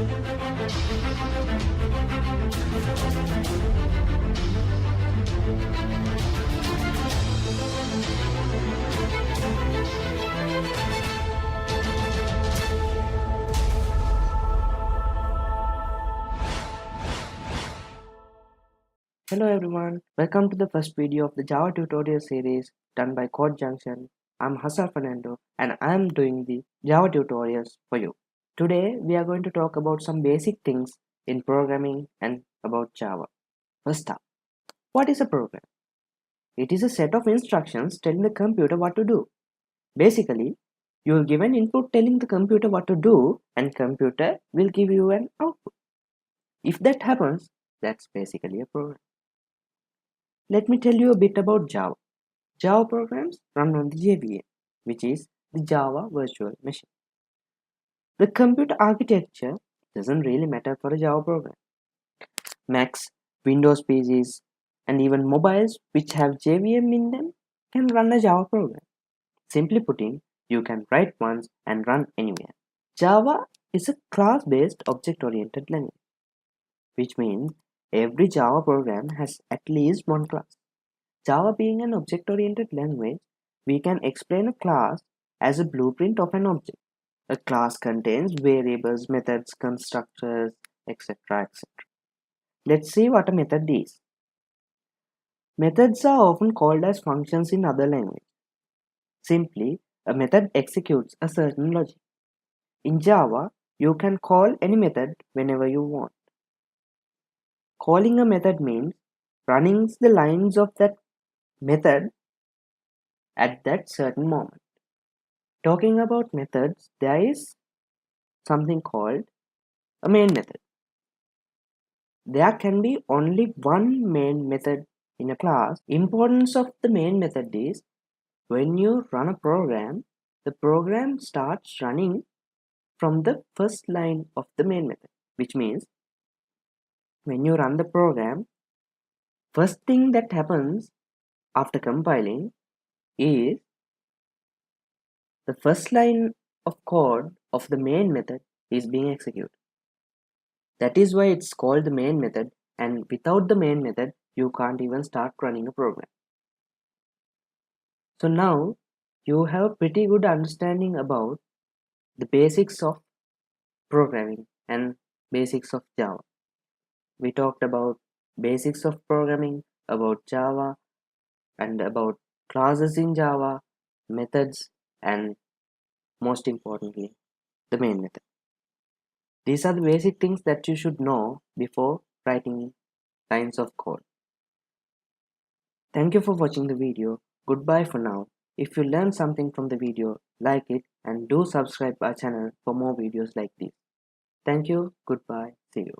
Hello everyone, welcome to the first video of the Java tutorial series done by codeJunction. I'm Hasal Fernando and I'm doing the Java tutorials for you. Today we are going to talk about some basic things in programming and about Java. First up, what is a program? It is a set of instructions telling the computer what to do. Basically, you will give an input telling the computer what to do and computer will give you an output. If that happens, that's basically a program. Let me tell you a bit about Java. Java programs run on the JVM, which is the Java Virtual Machine. The computer architecture doesn't really matter for a Java program. Macs, Windows PCs, and even mobiles which have JVM in them can run a Java program. Simply putting, you can write once and run anywhere. Java is a class-based object-oriented language, which means every Java program has at least one class. Java being an object-oriented language, we can explain a class as a blueprint of an object. A class contains variables, methods, constructors, etc. etc. Let's see what a method is. Methods are often called as functions in other languages. Simply, a method executes a certain logic. In Java, you can call any method whenever you want. Calling a method means running the lines of that method at that certain moment. Talking about methods, there is something called a main method. There can be only one main method in a class. Importance of the main method is when you run a program, the program starts running from the first line of the main method, which means when you run the program, first thing that happens after compiling is the first line of code of the main method is being executed. That is why it's called the main method, and without the main method, you can't even start running a program. So now you have a pretty good understanding about the basics of programming and basics of Java. We talked about basics of programming, about Java, and about classes in Java, methods, and most importantly, the main method. These are the basic things that you should know before writing lines of code. Thank you for watching the video. Goodbye for now. If you learned something from the video, like it and do subscribe our channel for more videos like this. Thank you. Goodbye. See you.